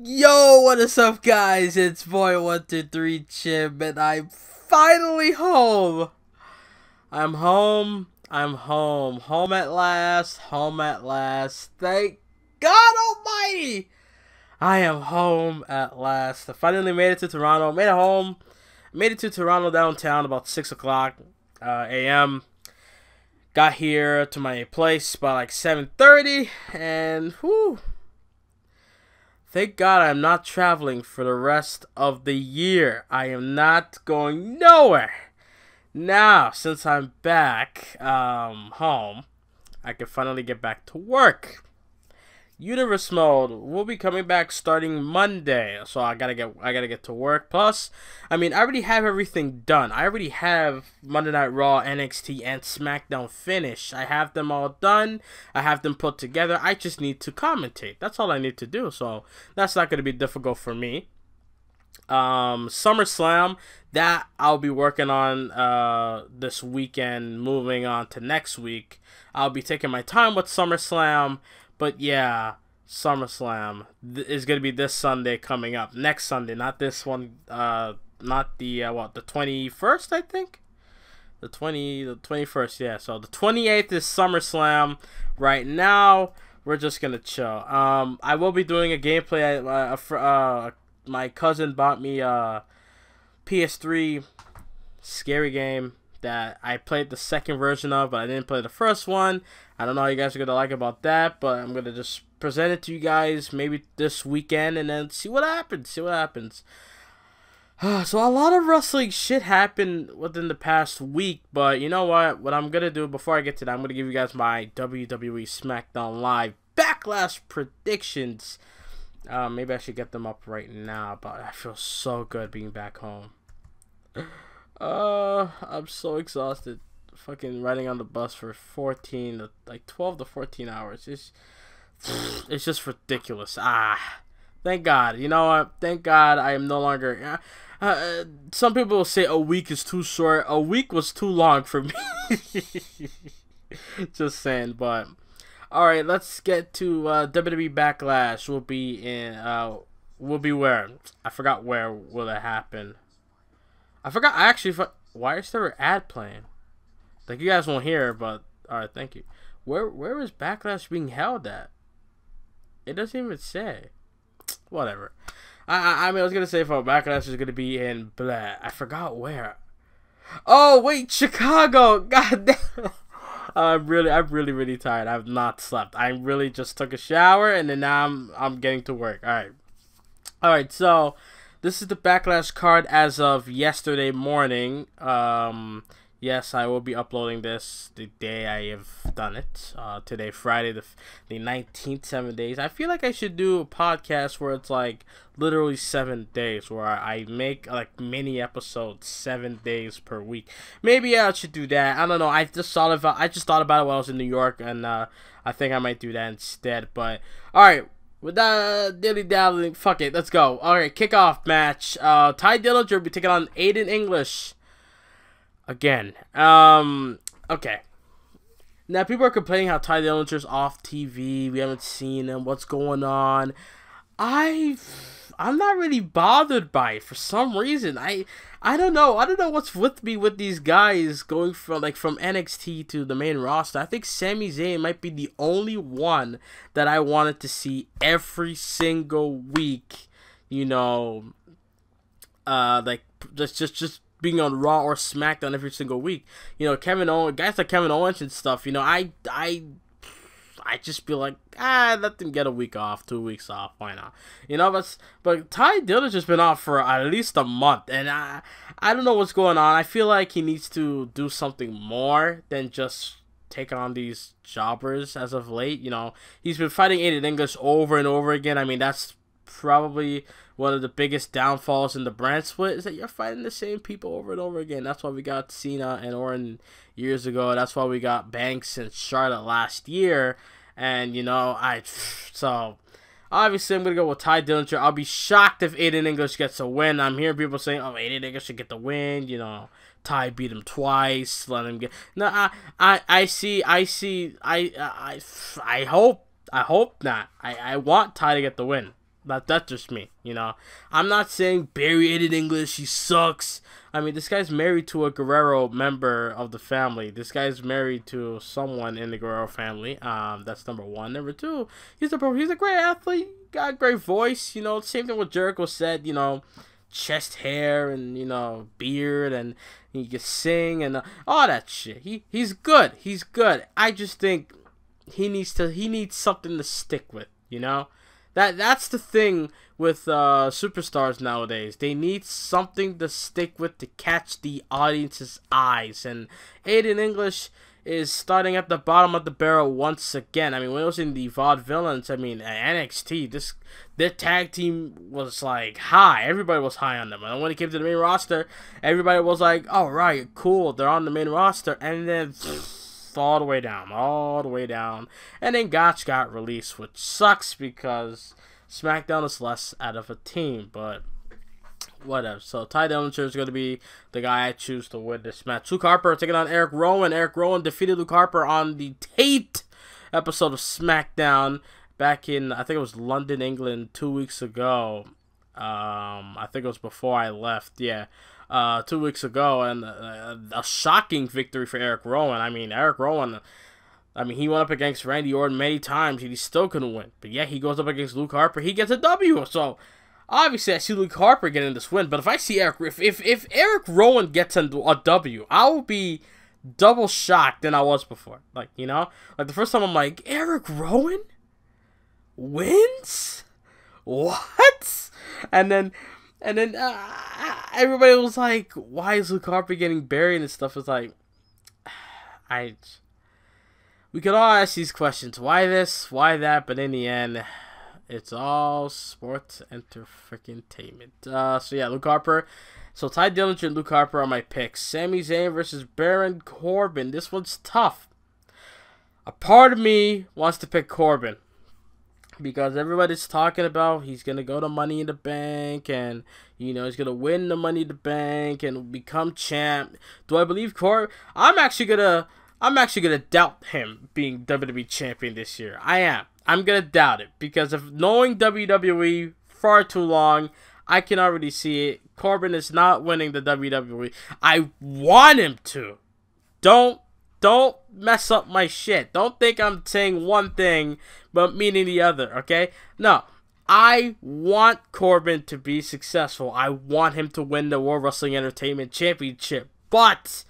Yo, what is up, guys? It's boy123 Chim, and I'm finally home. I'm home. I'm home. Home at last. Home at last. Thank God Almighty. I am home at last. I finally made it to Toronto. Made it home. Made it to Toronto downtown about 6 o'clock a.m. Got here to my place by like 7:30, and whew. Thank God I'm not traveling for the rest of the year. I am not going nowhere. Now, since I'm back home, I can finally get back to work. Universe mode will be coming back starting Monday, so I gotta get to work. Plus, I mean, I already have everything done. I already have Monday Night Raw, NXT, and Smackdown finished. I have them all done. I have them put together. I just need to commentate. That's all I need to do. So that's not gonna be difficult for me. SummerSlam, that I'll be working on this weekend. Moving on to next week, I'll be taking my time with SummerSlam. But yeah, SummerSlam is going to be this Sunday coming up. Next Sunday, not this one, not the, the 21st, I think? The 21st, yeah. So the 28th is SummerSlam. Right now, we're just going to chill. I will be doing a gameplay. My cousin bought me a PS3 scary game that I played the second version of, but I didn't play the first one. I don't know how you guys are going to like about that, but I'm going to just present it to you guys maybe this weekend and then see what happens. So a lot of wrestling shit happened within the past week, but you know what? What I'm going to do before I get to that, I'm going to give you guys my WWE Smackdown Live Backlash Predictions. Maybe I should get them up right now, but I feel so good being back home. I'm so exhausted. Fucking riding on the bus for 12 to 14 hours. It's just ridiculous. Thank God. You know what? Thank God I am no longer. Some people will say a week is too short. A week was too long for me. Just saying. But all right, let's get to WWE Backlash. Will be where? I forgot where will it happen. I forgot. Why is there an ad playing? Like, you guys won't hear, but alright, thank you. Where is Backlash being held at? It doesn't even say. Whatever. I mean, I was gonna say for Backlash is gonna be in blah. I forgot where. Oh wait, Chicago. God damn. I'm really tired. I've not slept. I really just took a shower and then now I'm getting to work. Alright, so this is the Backlash card as of yesterday morning. Yes, I will be uploading this the day I have done it. Today, Friday, the 19th, 7 days. I feel like I should do a podcast where it's like literally 7 days, where I make like mini episodes 7 days per week. Maybe I should do that. I don't know. I just thought about it while I was in New York, and I think I might do that instead. But all right. With that dilly-dallying, fuck it, let's go. Alright, kickoff match. Ty Dillinger will be taking on Aiden English. Again. Okay. Now, people are complaining how Ty Dillinger's off TV. We haven't seen him. What's going on? I'm not really bothered by it for some reason. I don't know. I don't know what's with me with these guys going from NXT to the main roster. I think Sami Zayn might be the only one that I wanted to see every single week. You know, like just being on Raw or SmackDown every single week. You know, guys like Kevin Owens and stuff. You know, I just be like, let them get a week off, 2 weeks off, why not? You know, but Ty Dillinger's just been off for at least a month, and I don't know what's going on. I feel like he needs to do something more than just take on these jobbers as of late. You know, he's been fighting Aiden English over and over again. I mean, that's probably one of the biggest downfalls in the brand split, is that you're fighting the same people over and over again. That's why we got Cena and Orton years ago. That's why we got Banks and Charlotte last year. And, you know, so obviously I'm going to go with Ty Dillinger. I'll be shocked if Aiden English gets a win. I'm hearing people saying, oh, Aiden English should get the win. You know, Ty beat him twice. Let him get. No, I hope not. I want Ty to get the win. That's just me, I'm not saying Barry Aiden English, he sucks. I mean, this guy's married to a Guerrero member of the family. This guy's married to someone in the Guerrero family. That's number one. Number two, he's a great athlete. Got a great voice. Same thing what Jericho said. Chest hair and beard, and he can sing and all that shit. He's good. He's good. I just think he needs something to stick with. That's the thing with superstars nowadays. They need something to stick with to catch the audience's eyes. And Aiden English is starting at the bottom of the barrel once again. I mean, when it was in the Vaudevillains, at NXT, their tag team was like high. Everybody was high on them. And when it came to the main roster, everybody was like, all right, cool, they're on the main roster. And then all the way down. And then Gotch got released, which sucks because SmackDown is less out of a team, but whatever. So Ty Dillinger is going to be the guy I choose to win this match. Luke Harper taking on Eric Rowan. Eric Rowan defeated Luke Harper on the Tate episode of SmackDown back in, I think it was London, England, 2 weeks ago. I think it was before I left. Yeah. 2 weeks ago, and a shocking victory for Eric Rowan. I mean, Eric Rowan, he went up against Randy Orton many times, and he still couldn't win. But yeah, he goes up against Luke Harper, he gets a W. So obviously, I see Luke Harper getting this win. But if I see if Eric Rowan gets a W, I will be double shocked than I was before. Like the first time I'm like, Eric Rowan wins? What? And then everybody was like, why is Luke Harper getting buried and stuff? It's like, we could all ask these questions. Why this? Why that? But in the end, it's all sports entertainment. So yeah, Luke Harper. So Ty Dillinger and Luke Harper are my picks. Sami Zayn versus Baron Corbin. This one's tough. A part of me wants to pick Corbin, because everybody's talking about he's going to go to Money in the Bank and, he's going to win the Money in the Bank and become champ. Do I believe Corbin? I'm actually going to doubt him being WWE champion this year. I am. I'm going to doubt it because of knowing WWE far too long, I can already see it. Corbin is not winning the WWE. I want him to. Don't mess up my shit. Don't think I'm saying one thing but meaning the other, okay? No. I want Corbin to be successful. I want him to win the World Wrestling Entertainment Championship. But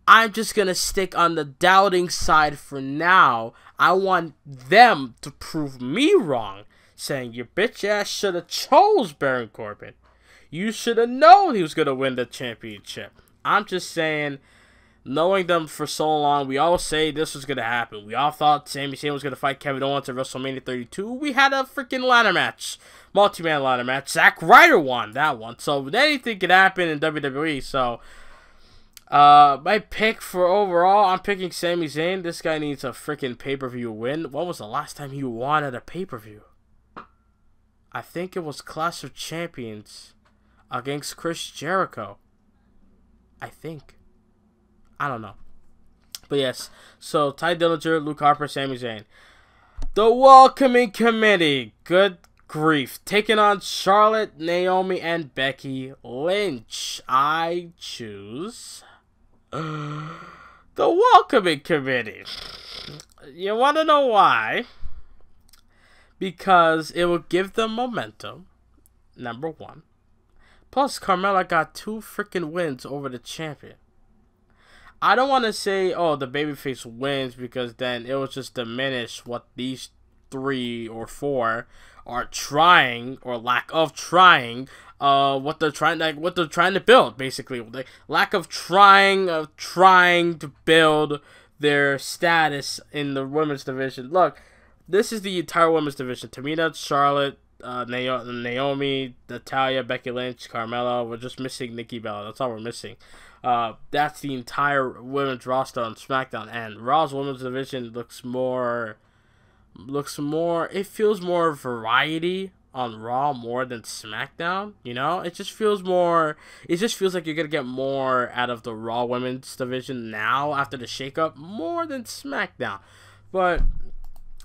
I'm just going to stick on the doubting side for now. I want them to prove me wrong, saying your bitch ass should have chose Baron Corbin. You should have known he was going to win the championship. I'm just saying, knowing them for so long, we all say this was going to happen. We all thought Sami Zayn was going to fight Kevin Owens at WrestleMania 32. We had a freaking ladder match. Multi-man ladder match. Zack Ryder won that one. So anything could happen in WWE. So my pick for overall, I'm picking Sami Zayn. This guy needs a freaking pay-per-view win. When was the last time he won at a pay-per-view? I think it was Clash of Champions against Chris Jericho. I think. I don't know. But yes, so Ty Dillinger, Luke Harper, Sami Zayn. The Welcoming Committee, good grief, taking on Charlotte, Naomi, and Becky Lynch. I choose the Welcoming Committee. You want to know why? Because it will give them momentum, number one. Plus, Carmella got 2 freaking wins over the champion. I don't want to say, oh, the babyface wins, because then it will just diminish what these 3 or 4 are trying, or lack of trying, what they're trying to build, basically. The lack of trying to build their status in the women's division. Look, this is the entire women's division. Tamina, Charlotte, Naomi, Natalya, Becky Lynch, Carmella. We're just missing Nikki Bella. That's all we're missing. That's the entire women's roster on SmackDown, and Raw's women's division looks more. It feels more variety on Raw more than SmackDown. It just feels more. It just feels like you're gonna get more out of the Raw women's division now after the shakeup more than SmackDown. But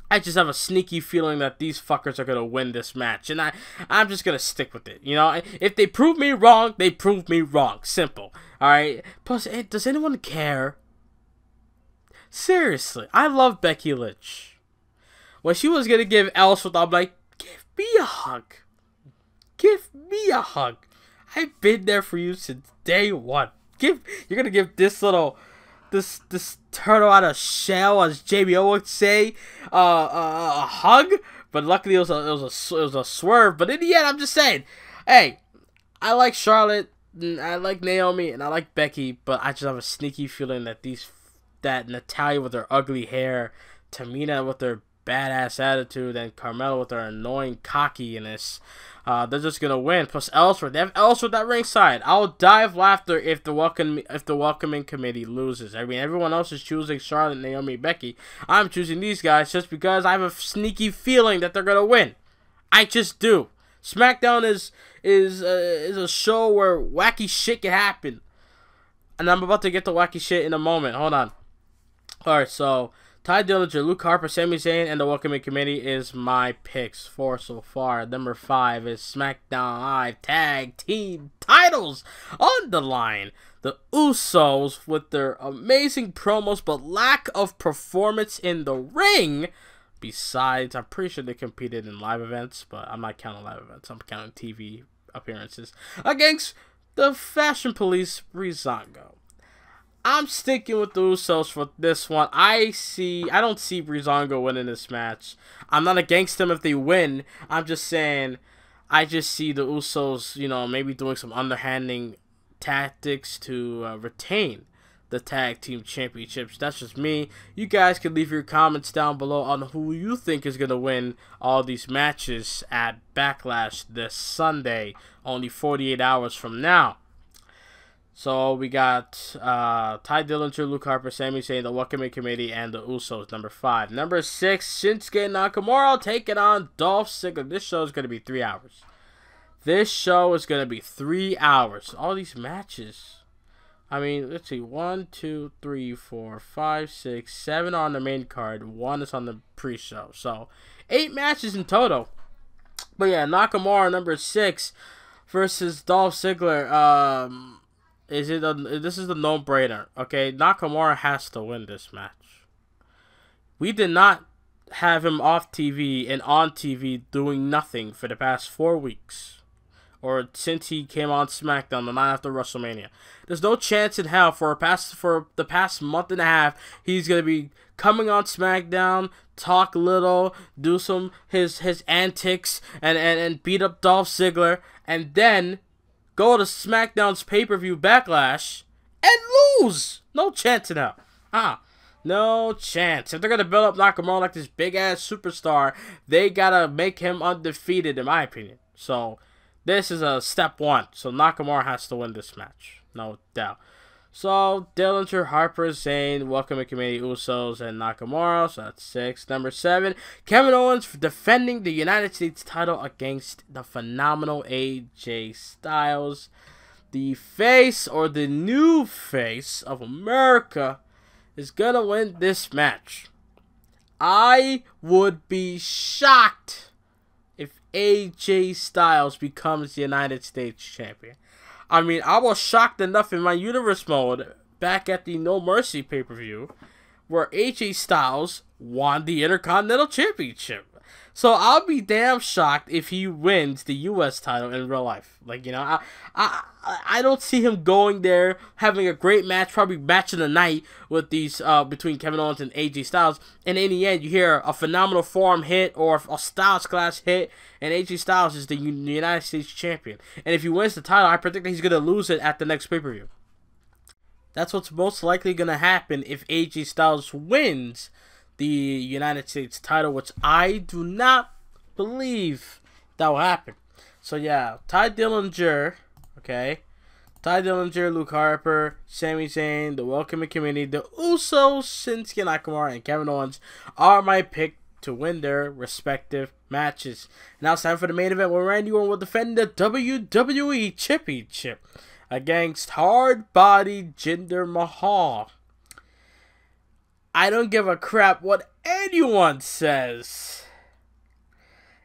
I just have a sneaky feeling that these fuckers are gonna win this match, and I'm just gonna stick with it. You know, if they prove me wrong, they prove me wrong. Simple. All right. Plus, does anyone care? Seriously, I love Becky Lynch. When she was gonna give Ellsworth, I'm like, give me a hug. Give me a hug. I've been there for you since day one. You're gonna give this little. This turtle out of shell, as JBO would say, a hug. But luckily it was a swerve. But in the end, I'm just saying, hey, I like Charlotte, I like Naomi, and I like Becky. But I just have a sneaky feeling that Natalya with her ugly hair, Tamina with her badass attitude, and Carmella with her annoying cockiness, they're just gonna win. Plus Ellsworth, they have Ellsworth at ringside. I'll die of laughter if the welcoming committee loses. I mean, everyone else is choosing Charlotte, Naomi, Becky. I'm choosing these guys just because I have a sneaky feeling that they're gonna win. I just do. SmackDown is a show where wacky shit can happen, and I'm about to get to wacky shit in a moment. Hold on. All right, so Ty Dillinger, Luke Harper, Sami Zayn, and the Welcoming Committee is my picks for so far. Number 5 is SmackDown Live Tag Team titles on the line. The Usos with their amazing promos but lack of performance in the ring. Besides, I'm pretty sure they competed in live events, but I'm not counting live events. I'm counting TV appearances. Against the Fashion Police, Breezango. I'm sticking with the Usos for this one. I don't see Breezango winning this match. I'm not against them if they win. I'm just saying, I just see the Usos, you know, maybe doing some underhanding tactics to retain the tag team championships. That's just me. You guys can leave your comments down below on who you think is going to win all these matches at Backlash this Sunday, only 48 hours from now. So we got Ty Dillinger, Luke Harper, Sami Zayn, the Welcoming Committee, and the Usos, number 5. Number 6, Shinsuke Nakamura taking on Dolph Ziggler. This show is going to be 3 hours. This show is going to be 3 hours. All these matches. I mean, let's see. 1, 2, 3, 4, 5, 6, 7 on the main card. 1 is on the pre-show. So, 8 matches in total. But yeah, Nakamura, number 6, versus Dolph Ziggler. This is the no-brainer, okay? Nakamura has to win this match. We did not have him off TV and on TV doing nothing for the past 4 weeks. Or since he came on SmackDown the night after WrestleMania. There's no chance in hell for the past month and a half he's going to be coming on SmackDown, talk little, do some his antics, and beat up Dolph Ziggler, and then go to SmackDown's pay-per-view Backlash and lose. No chance in hell. No chance. If they're going to build up Nakamura like this big-ass superstar, they got to make him undefeated, in my opinion. So, this is a step 1. So, Nakamura has to win this match. No doubt. So, Dillinger, Harper, Zayn, Welcoming Committee, Usos, and Nakamura. So, that's 6. Number 7, Kevin Owens defending the United States title against the phenomenal AJ Styles. The face, or the new face of America, is going to win this match. I would be shocked if AJ Styles becomes the United States champion. I mean, I was shocked enough in my universe mode back at the No Mercy pay-per-view where AJ Styles won the Intercontinental Championship. So I'll be damn shocked if he wins the U.S. title in real life. Like, you know, I don't see him going there, having a great match, probably match of the night with these between Kevin Owens and AJ Styles. And in the end, you hear a phenomenal forearm hit or a Styles Clash hit, and AJ Styles is the United States champion. And if he wins the title, I predict that he's going to lose it at the next pay-per-view. That's what's most likely going to happen if AJ Styles wins the United States title, which I do not believe that will happen. So yeah, Ty Dillinger, okay, Ty Dillinger, Luke Harper, Sami Zayn, the Welcoming Committee, the Usos, Shinsuke Nakamura, and Kevin Owens are my pick to win their respective matches. Now it's time for the main event where Randy Orton will defend the WWE Championship against hard-body Jinder Mahal. I don't give a crap what anyone says,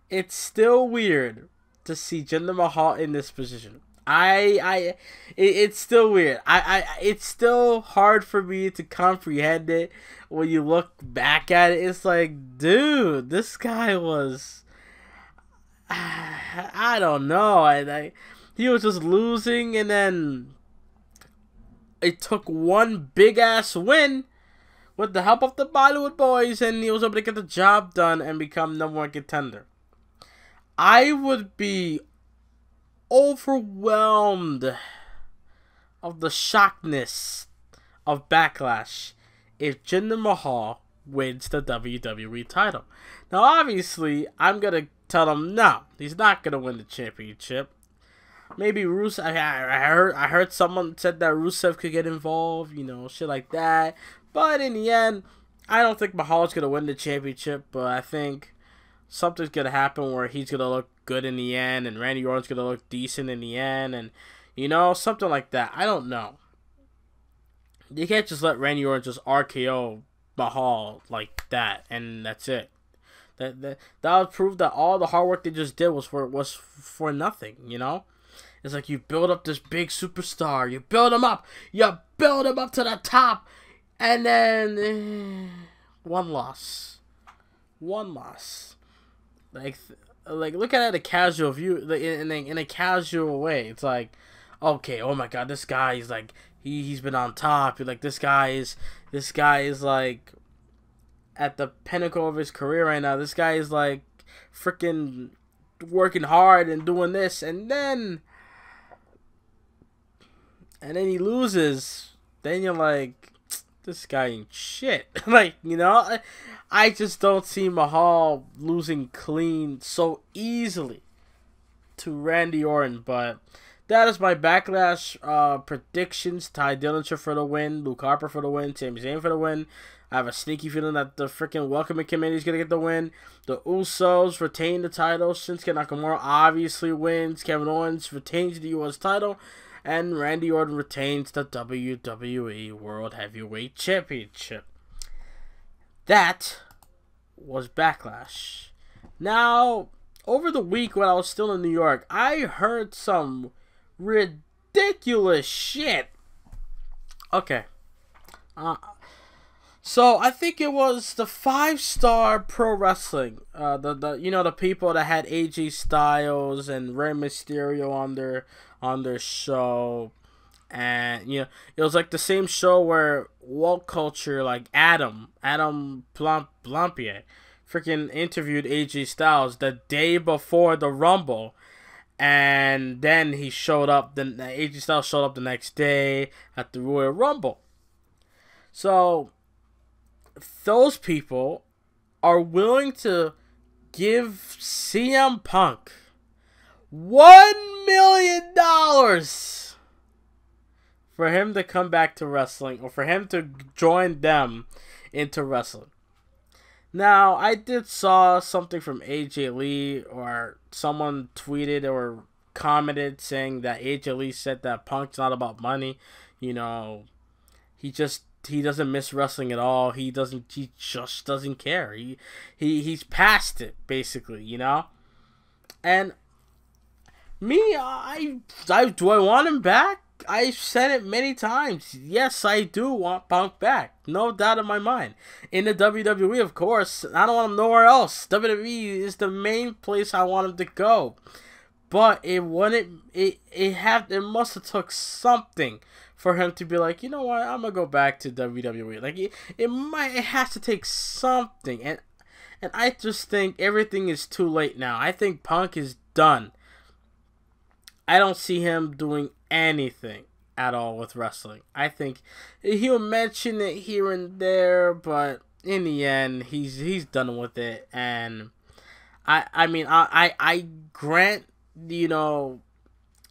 it's still weird to see Jinder Mahal in this position. It's still weird. It's still hard for me to comprehend it when you look back at it. It's like, dude, this guy was, I don't know. He was just losing, and then it took one big ass win with the help of the Bollywood boys, and he was able to get the job done and become #1 contender. I would be overwhelmed of the shockness of Backlash if Jinder Mahal wins the WWE title. Now, obviously, I'm gonna tell him no, he's not gonna win the championship. Maybe Rusev. I heard someone said that Rusev could get involved, you know, shit like that. But in the end, I don't think Mahal's gonna win the championship. But I think something's gonna happen where he's gonna look good in the end, and Randy Orton's gonna look decent in the end, and you know, something like that. I don't know. You can't just let Randy Orton just RKO Mahal like that, and that's it. That would prove that all the hard work they just did was for nothing. You know, it's like you build up this big superstar, you build him up to the top, and then one loss. Like look at it a casual view, in a casual way. It's like, okay, oh my god, this guy is like he's been on top. You're like, this guy is like at the pinnacle of his career right now. This guy is like freaking working hard and doing this, and then he loses. Then you're like, this guy ain't shit. Like, you know, I just don't see Mahal losing clean so easily to Randy Orton. But that is my Backlash predictions. Ty Dillinger for the win, Luke Harper for the win, Sami Zayn for the win. I have a sneaky feeling that the freaking Welcoming Committee is going to get the win. The Usos retain the title. Shinsuke Nakamura obviously wins. Kevin Owens retains the U.S. title. And Randy Orton retains the WWE World Heavyweight Championship. That was Backlash. Now, over the week when I was still in New York, I heard some ridiculous shit. Okay. So I think it was the 5-Star Pro Wrestling, the people that had AJ Styles and Rey Mysterio on their show, and you know, it was like the same show where Woke Culture, like Adam Blampier, freaking interviewed AJ Styles the day before the Rumble, and then he showed up. Then AJ Styles showed up the next day at the Royal Rumble. So those people are willing to give CM Punk $1 million for him to come back to wrestling, or for him to join them into wrestling. Now, I did saw something from AJ Lee, or someone tweeted or commented saying that AJ Lee said that Punk's not about money. You know, he doesn't miss wrestling at all. He just doesn't care. He's past it, basically, you know? And me, do I want him back? I've said it many times. Yes, I do want Punk back. No doubt in my mind. In the WWE, of course. I don't want him nowhere else. WWE is the main place I want him to go. But it must have took something for him to be like, you know what, I'm gonna go back to WWE. Like it has to take something, and I just think everything is too late now. I think Punk is done. I don't see him doing anything at all with wrestling. I think he'll mention it here and there, but in the end, he's done with it. And I grant, you know,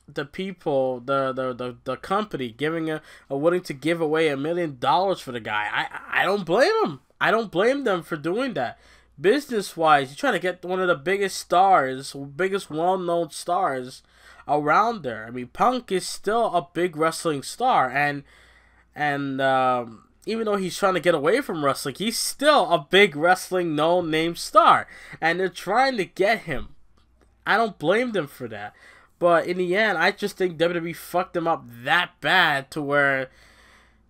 the people, the company giving willing to give away $1 million for the guy. I don't blame him. I don't blame them for doing that. Business wise, you're trying to get one of the biggest stars, biggest well-known stars around there. I mean, Punk is still a big wrestling star, and even though he's trying to get away from wrestling, he's still a big wrestling no-name star. And they're trying to get him. I don't blame them for that. But in the end, I just think WWE fucked him up that bad to where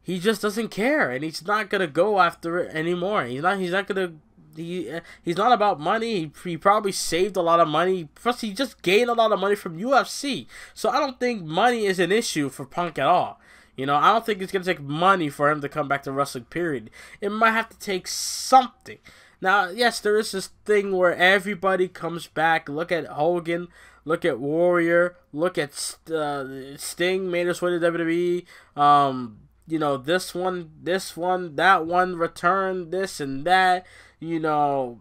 he just doesn't care. And he's not going to go after it anymore. He's not going to... He's not about money. He probably saved a lot of money. Plus, he just gained a lot of money from UFC. So I don't think money is an issue for Punk at all. You know, I don't think it's going to take money for him to come back to wrestling, period. It might have to take something. Now, yes, there is this thing where everybody comes back. Look at Hogan. Look at Warrior. Look at Sting made his way to WWE. You know, this one, that one, return, this and that. You know,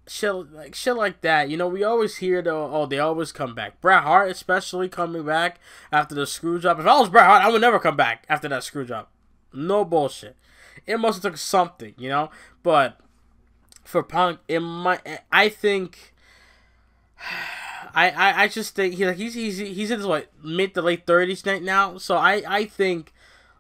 shit like that. You know, we always hear they always come back. Bret Hart especially coming back after the screw job. If I was Bret Hart, I would never come back after that screw job. No bullshit. It must have took something, you know. But for Punk, I think. I just think he's in his mid to late 30s right now. So I think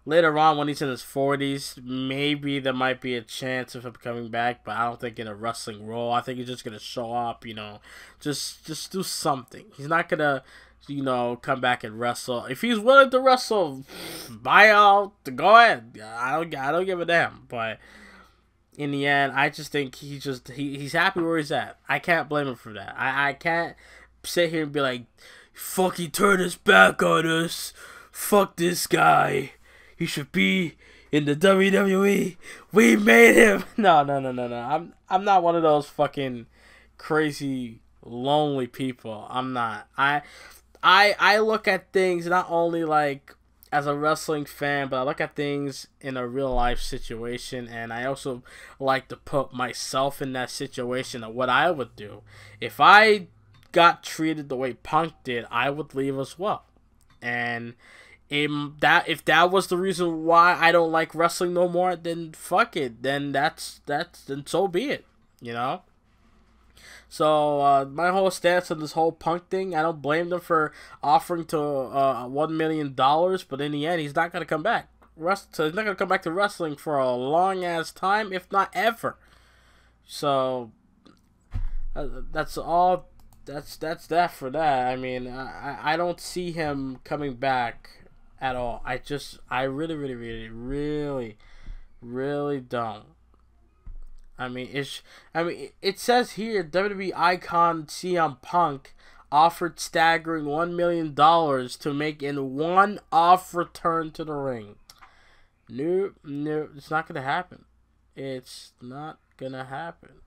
later on when he's in his 40s, maybe there might be a chance of him coming back, but I don't think in a wrestling role. I think he's just gonna show up, you know, just do something. He's not gonna, you know, come back and wrestle. If he's willing to wrestle, by all, go ahead. I don't give a damn. But in the end, I just think he's happy where he's at. I can't blame him for that. I can't sit here and be like, fuck, he turned his back on us. Fuck this guy. He should be in the WWE. We made him. No. I'm not one of those fucking crazy lonely people. I'm not. I look at things not only like as a wrestling fan, but I look at things in a real life situation, and I also like to put myself in that situation of what I would do. If I got treated the way Punk did, I would leave as well. And if that was the reason why I don't like wrestling no more, then fuck it. Then then so be it. You know. So my whole stance on this whole Punk thing, I don't blame them for offering to $1 million, but in the end, he's not gonna come back. So he's not gonna come back to wrestling for a long ass time, if not ever. So that's all. That's that for that. I mean, I don't see him coming back at all. I really don't. I mean, it says here WWE icon CM Punk offered staggering $1 million to make in one-off return to the ring. No, it's not gonna happen. It's not gonna happen.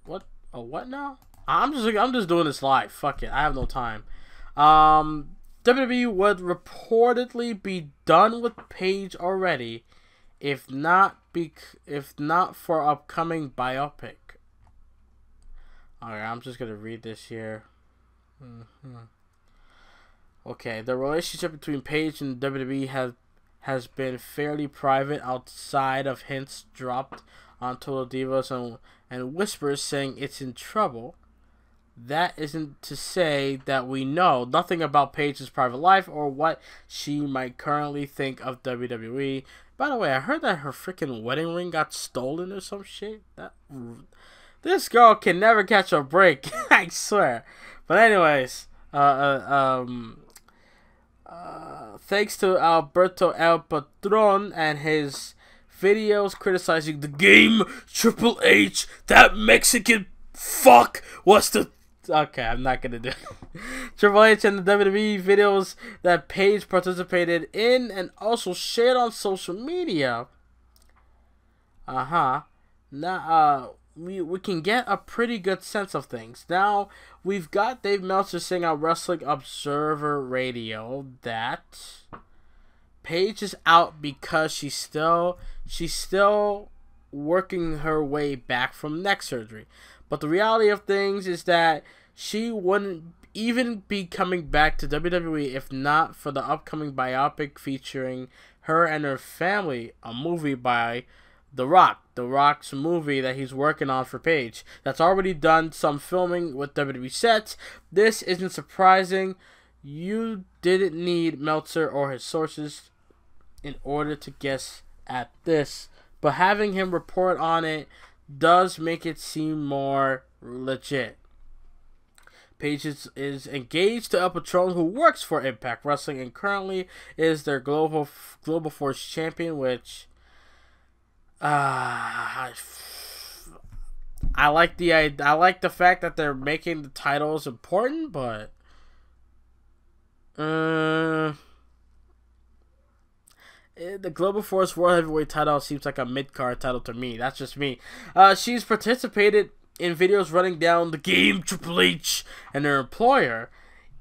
What? Oh, what now? I'm just doing this live. Fuck it. I have no time. WWE would reportedly be done with Paige already, if not for upcoming biopic. Alright, I'm just gonna read this here. Okay, the relationship between Paige and WWE has been fairly private outside of hints dropped on Total Divas and whispers saying it's in trouble. That isn't to say that we know nothing about Paige's private life or what she might currently think of WWE. By the way, I heard that her freaking wedding ring got stolen or some shit. This girl can never catch a break. I swear. But anyways, thanks to Alberto El Patron and his videos criticizing the game, Triple H, that Mexican fuck, was the... Okay, I'm not gonna do it. Triple H and the WWE videos that Paige participated in and also shared on social media. Now, we can get a pretty good sense of things. Now, we've got Dave Meltzer saying on Wrestling Observer Radio that Paige is out because she's still working her way back from neck surgery. But the reality of things is that she wouldn't even be coming back to WWE if not for the upcoming biopic featuring her and her family, a movie by The Rock. The Rock's movie that he's working on for Paige. That's already done some filming with WWE sets. This isn't surprising. You didn't need Meltzer or his sources in order to guess at this, but having him report on it does make it seem more legit. Paige is engaged to El Patron, who works for Impact Wrestling and currently is their Global Force champion, which I like the fact that they're making the titles important, but the Global Force World Heavyweight title seems like a mid-card title to me. That's just me. She's participated in videos running down the game Triple H and her employer,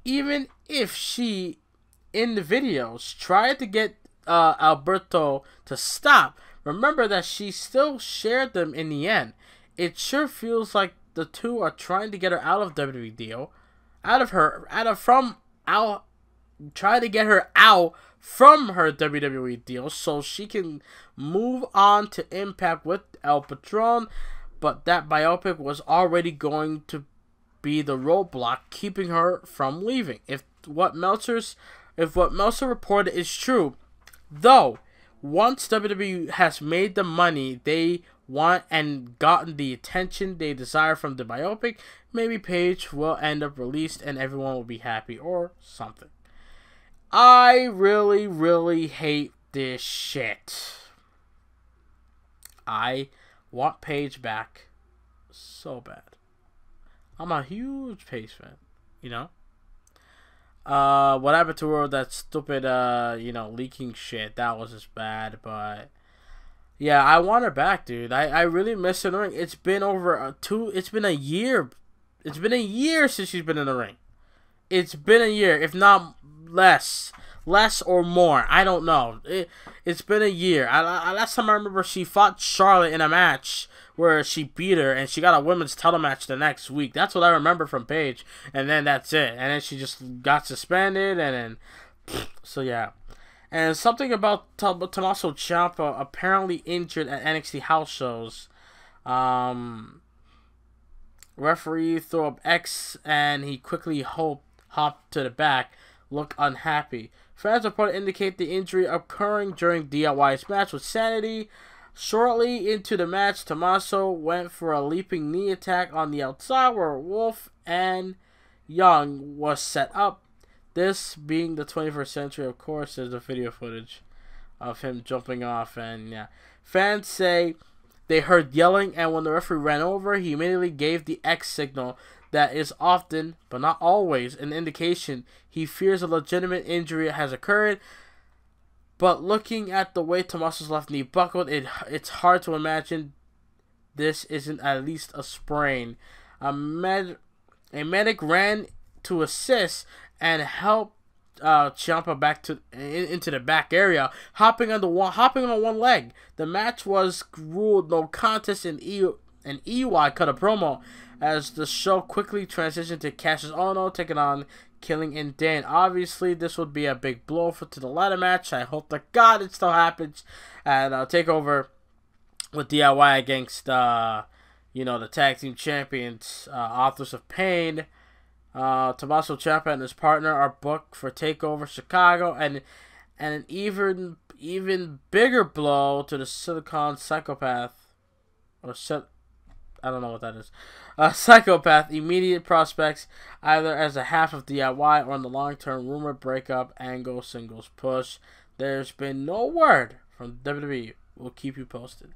even if she, in the videos, tried to get Alberto to stop. Remember that she still shared them in the end. It sure feels like the two are trying to get her out of WWE deal, try to get her out from her WWE deal so she can move on to Impact with El Patron. But that biopic was already going to be the roadblock keeping her from leaving. If what Meltzer reported is true, though, once WWE has made the money they want and gotten the attention they desire from the biopic, maybe Paige will end up released and everyone will be happy or something. I really, really hate this shit. I want Paige back so bad. I'm a huge Paige fan, you know? What happened to her, that stupid, leaking shit, that was just bad, but yeah, I want her back, dude. I really miss her in the ring. It's been it's been a year. It's been a year since she's been in the ring. It's been a year, if not less or more. I don't know. It's been a year. Last time I remember, she fought Charlotte in a match where she beat her, and she got a women's title match the next week. That's what I remember from Paige, and then that's it. And then she just got suspended, and then, so yeah. And something about Tommaso Ciampa apparently injured at NXT house shows. Referee threw up X, and he quickly hopped to the back, looked unhappy. Fans report indicate the injury occurring during DIY's match with Sanity. Shortly into the match, Tommaso went for a leaping knee attack on the outside where Wolf and Young was set up. This being the 21st century, of course, there's the video footage of him jumping off, and yeah. Fans say they heard yelling, and when the referee ran over, he immediately gave the X signal. That is often, but not always, an indication he fears a legitimate injury has occurred. But looking at the way Tommaso's left knee buckled, it's hard to imagine this isn't at least a sprain. A medic ran to assist and help Ciampa back into the back area, hopping on one leg. The match was ruled no contest, and EY cut a promo as the show quickly transitioned to Cassius Ohno taking on Killing and Dane. Obviously, this would be a big blow to the ladder match. I hope to God it still happens. And TakeOver with DIY against the tag team champions, Authors of Pain. Tommaso Ciampa and his partner are booked for TakeOver Chicago, and an even bigger blow to the Silicon Psychopath, I don't know what that is. Psychopath immediate prospects either as a half of DIY or in the long-term rumor breakup angle singles push. There's been no word from WWE. We'll keep you posted.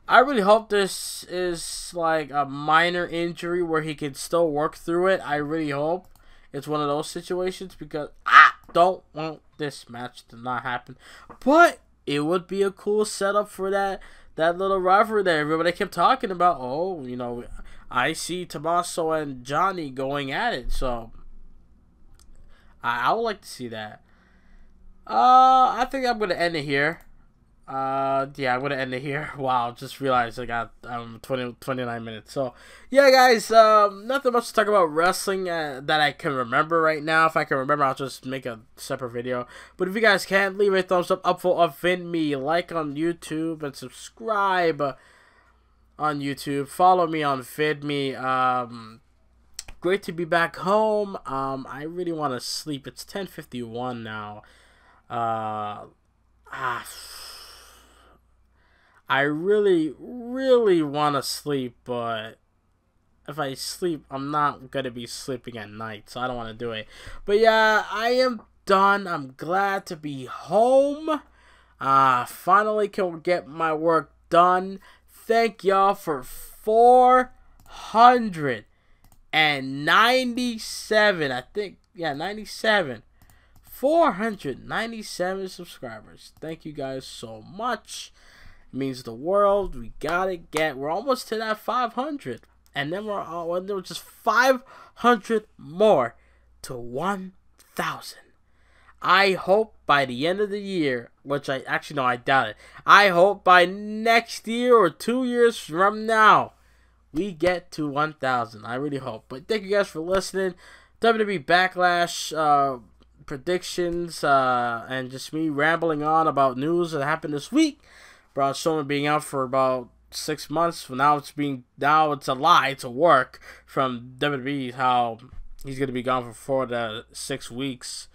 I really hope this is like a minor injury where he can still work through it. I really hope it's one of those situations because I don't want this match to not happen. But it would be a cool setup for that little rivalry that everybody kept talking about. Oh, I see Tommaso and Johnny going at it. So I would like to see that. I think I'm going to end it here. I'm going to end it here. Wow, just realized I got 29 minutes. So, yeah, guys, nothing much to talk about wrestling that I can remember right now. If I can remember, I'll just make a separate video. But if you guys can, leave a thumbs up for VidMe, like on YouTube, and subscribe on YouTube. Follow me on VidMe. Great to be back home. I really want to sleep. It's 10:51 now. I really, really want to sleep, but if I sleep, I'm not going to be sleeping at night, so I don't want to do it. But yeah, I am done. I'm glad to be home. Finally can get my work done. Thank y'all for 497, I think. Yeah, 97. 497 subscribers. Thank you guys so much. It means the world. We gotta get. We're almost to that 500, and then we're just 500 more to 1,000. I hope by the end of the year, which I actually no, I doubt it. I hope by next year or 2 years from now, we get to 1,000. I really hope. But thank you guys for listening. WWE Backlash predictions and just me rambling on about news that happened this week. Braun Strowman being out for about 6 months. Now it's a lie. It's a work from WWE how he's gonna be gone for 4 to 6 weeks.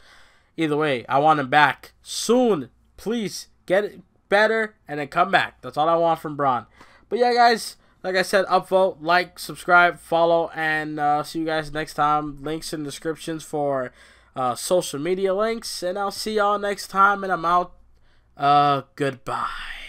Either way, I want him back soon. Please get it better and then come back. That's all I want from Braun. But yeah, guys, like I said, upvote, like, subscribe, follow, and see you guys next time. Links in the descriptions for social media links. And I'll see y'all next time, and I'm out. Goodbye.